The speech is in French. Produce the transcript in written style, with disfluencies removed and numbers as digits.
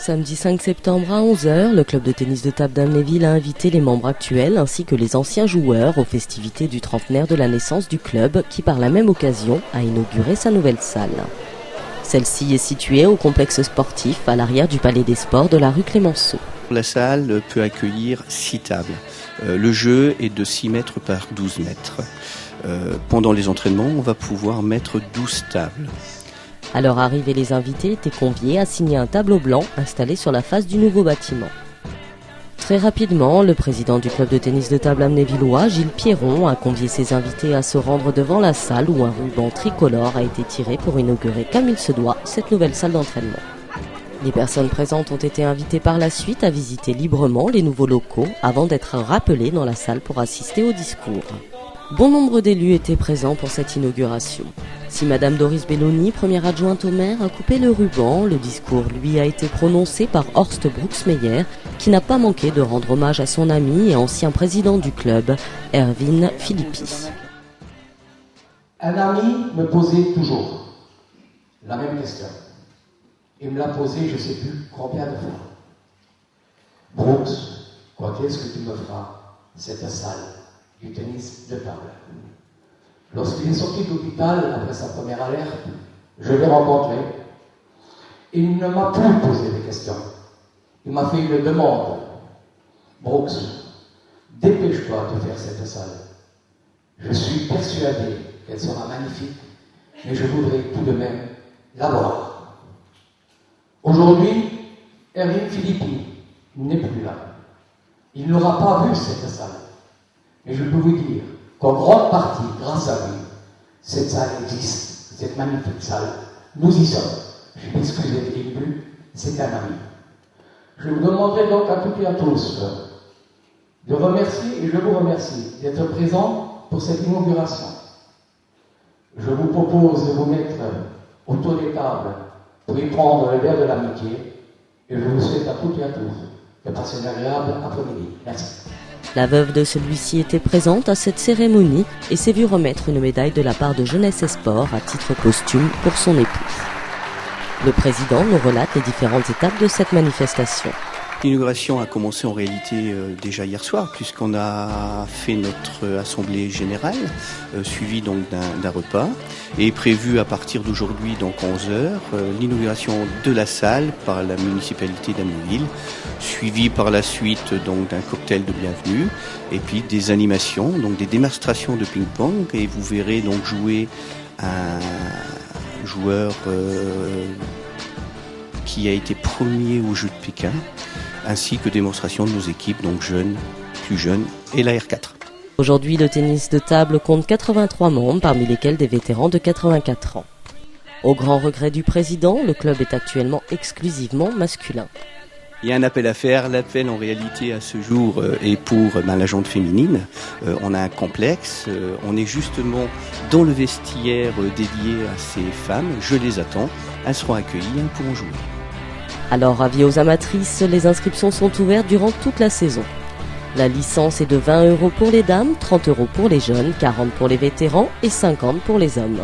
Samedi 5 septembre à 11h, le club de tennis de table d'Amnéville a invité les membres actuels ainsi que les anciens joueurs aux festivités du trentenaire de la naissance du club qui par la même occasion a inauguré sa nouvelle salle. Celle-ci est située au complexe sportif à l'arrière du Palais des Sports de la rue Clémenceau. La salle peut accueillir 6 tables. Le jeu est de 6 mètres par 12 mètres. Pendant les entraînements, on va pouvoir mettre 12 tables. À leur arrivée, les invités étaient conviés à signer un tableau blanc installé sur la face du nouveau bâtiment. Très rapidement, le président du club de tennis de table amnévillois, Gilles Pierron, a convié ses invités à se rendre devant la salle où un ruban tricolore a été tiré pour inaugurer comme il se doit cette nouvelle salle d'entraînement. Les personnes présentes ont été invitées par la suite à visiter librement les nouveaux locaux avant d'être rappelées dans la salle pour assister au discours. Bon nombre d'élus étaient présents pour cette inauguration. Si Madame Doris Belloni, première adjointe au maire, a coupé le ruban, le discours, lui, a été prononcé par Horst Brooksmeyer, qui n'a pas manqué de rendre hommage à son ami et ancien président du club, Erwin Philippi. Un ami me posait toujours la même question. Il me l'a posée, je ne sais plus combien de fois. Brooks, quand est-ce que tu me feras cette salle du tennis de table? Lorsqu'il est sorti de l'hôpital, après sa première alerte, je l'ai rencontré. Il ne m'a plus posé des questions. Il m'a fait une demande. Brooks, dépêche-toi de faire cette salle. Je suis persuadé qu'elle sera magnifique, mais je voudrais tout de même la voir. Aujourd'hui, Erwin Philippi n'est plus là. Il n'aura pas vu cette salle. Mais je peux vous dire qu'en grande partie, grâce à lui, cette salle existe, cette magnifique salle. Nous y sommes. Je m'excuse d'être ému, c'est un ami. Je vous demanderai donc à toutes et à tous de remercier, et je vous remercie, d'être présents pour cette inauguration. Je vous propose de vous mettre autour des tables pour y prendre le verre de l'amitié, et je vous souhaite à toutes et à tous de passer une agréable après-midi. Merci. La veuve de celui-ci était présente à cette cérémonie et s'est vue remettre une médaille de la part de Jeunesse et Sport à titre posthume pour son époux. Le président nous relate les différentes étapes de cette manifestation. L'inauguration a commencé en réalité déjà hier soir, puisqu'on a fait notre assemblée générale, suivie donc d'un repas, et est prévu à partir d'aujourd'hui, donc 11h, l'inauguration de la salle par la municipalité d'Amnéville, suivie par la suite donc d'un cocktail de bienvenue, et puis des animations, donc des démonstrations de ping-pong, et vous verrez donc jouer un joueur qui a été premier aux Jeux de Pékin, ainsi que démonstration de nos équipes, donc jeunes, plus jeunes, et la R4. Aujourd'hui, le tennis de table compte 83 membres, parmi lesquels des vétérans de 84 ans. Au grand regret du président, le club est actuellement exclusivement masculin. Il y a un appel à faire. L'appel, en réalité, à ce jour, est pour la jante féminine. On a un complexe. On est justement dans le vestiaire dédié à ces femmes. Je les attends. Elles seront accueillies, elles pourront jouer. Alors, avis aux amatrices, les inscriptions sont ouvertes durant toute la saison. La licence est de 20 € pour les dames, 30 € pour les jeunes, 40 pour les vétérans et 50 pour les hommes.